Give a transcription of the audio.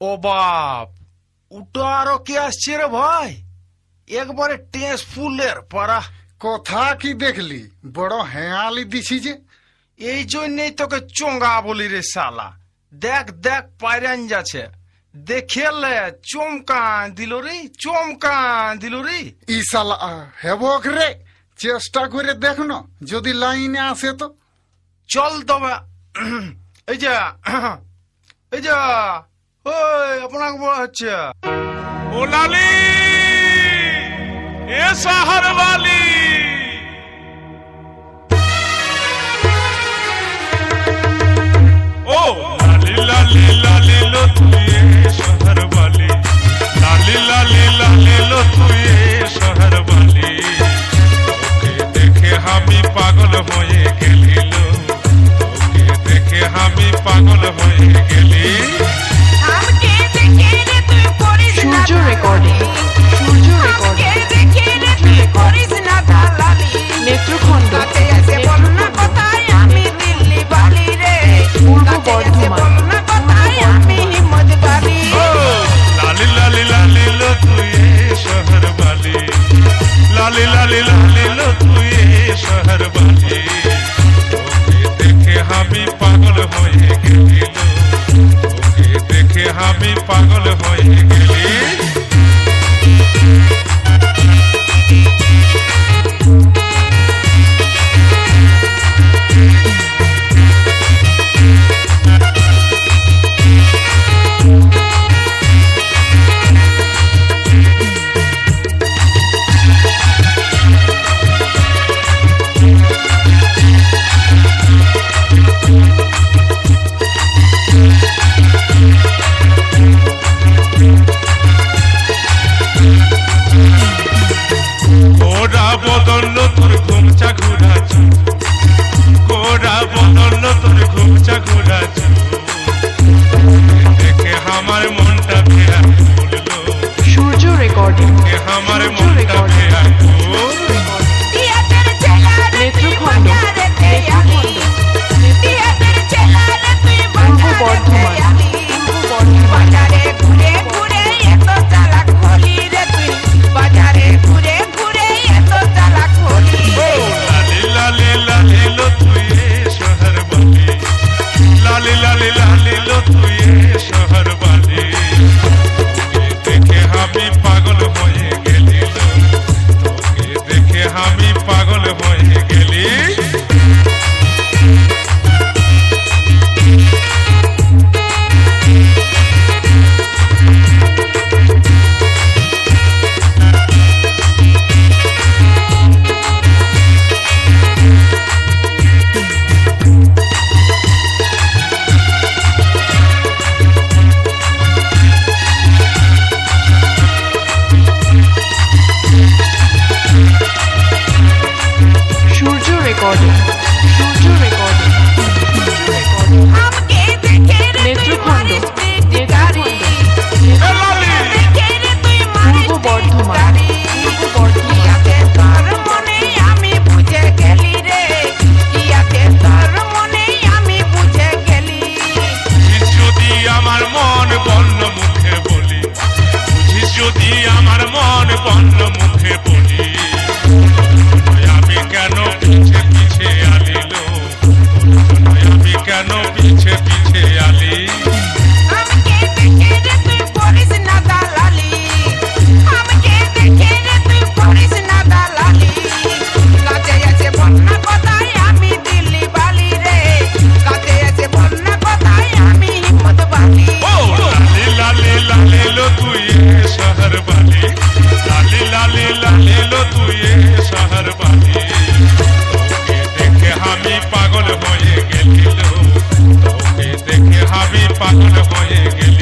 ও বাপ, ওটা আরো কে আসছে রে ভাই? একবারে টেস ফুলের পারা। কথা কি দেখলি? বড় হেয়ালি দিছি যে। এই জন্যই তোকে চোঙ্গা বলি রে শালা। দেখ দেখ পায়রান যাচ্ছে, দেখেলে চমকান দিল রে, চমকান দিল রে। ইসালা হেবক রে, চেষ্টা করে দেখ না, যদি লাইনে আসে তো। চল তবে। এই যা, এই যা, ওই আপনাকে বলা হচ্ছে। ও লালি, এ শহর वाली, ও লালি লালি লালি লো তুই শহর वाली, লালি লালি লালি লো তুই শহর वाली, তোকে দেখে আমি পাগল হয়ে গেলি লো, তোকে দেখে আমি পাগল হয়ে গেলি। সূর্য রেকর্ডিং, সূর্য রেকর্ডিং, নেত্রখণ্ড, পূর্ব বর্ধমান। লালি লালি লালি লো তুই শহর वाली, লালি লালি লালি লো তুই শহর वाली, তোকে দেখে আমি পাগল হয়ে গেলি লো, তোকে দেখে আমি পাগল হয়ে গেলি। গোরা বদল তোর ঘুমচা ঘুরাচ্ছ, গোরা বদল তোর ঘুমচা ঘুরাচ্ছ, দেখে আমার মনটা ফেরা বললো, সূর্য রেকর্ডিং, আমার সূর্য মনটা রেকর্ডিং, ফেরা নেত্রখণ্ড, নেত্রখণ্ড, পূর্ব বর্ধমান, পূর্ব বর্ধমান। লালি লালি লালি লো তুই শহর वाली, লালি লালি লালি লো তুই শহর वाली, তোকে দেখে আমি পাগল হয়ে গেলি লো, তোকে দেখে আমি পাগল হয়ে গেলি। সূর্য রেকর্ডিং, সূর্য রেকর্ডিং, সূর্য রেকর্ডিং, নেত্রখণ্ড, নেত্রখণ্ড, এ লালি, পূর্ব বর্ধমান, পূর্ব বর্ধমান। বুঝিস যদি আমার মন বন্য মুখে বলি, বুঝিস যদি আমার মন বন্য মুখে বলি, আমি কেন পিছে পিছে আলিল, আমি কেন পিছে পিছে আলি। ও লালি লালি লালি লো তুই শহর वाली, লালি লালি লালি লো তুই শহর वाली, তোকে দেখে আমি পাগল হয়ে গেলি লো, তোকে দেখে আমি পাগল হয়ে গেলি।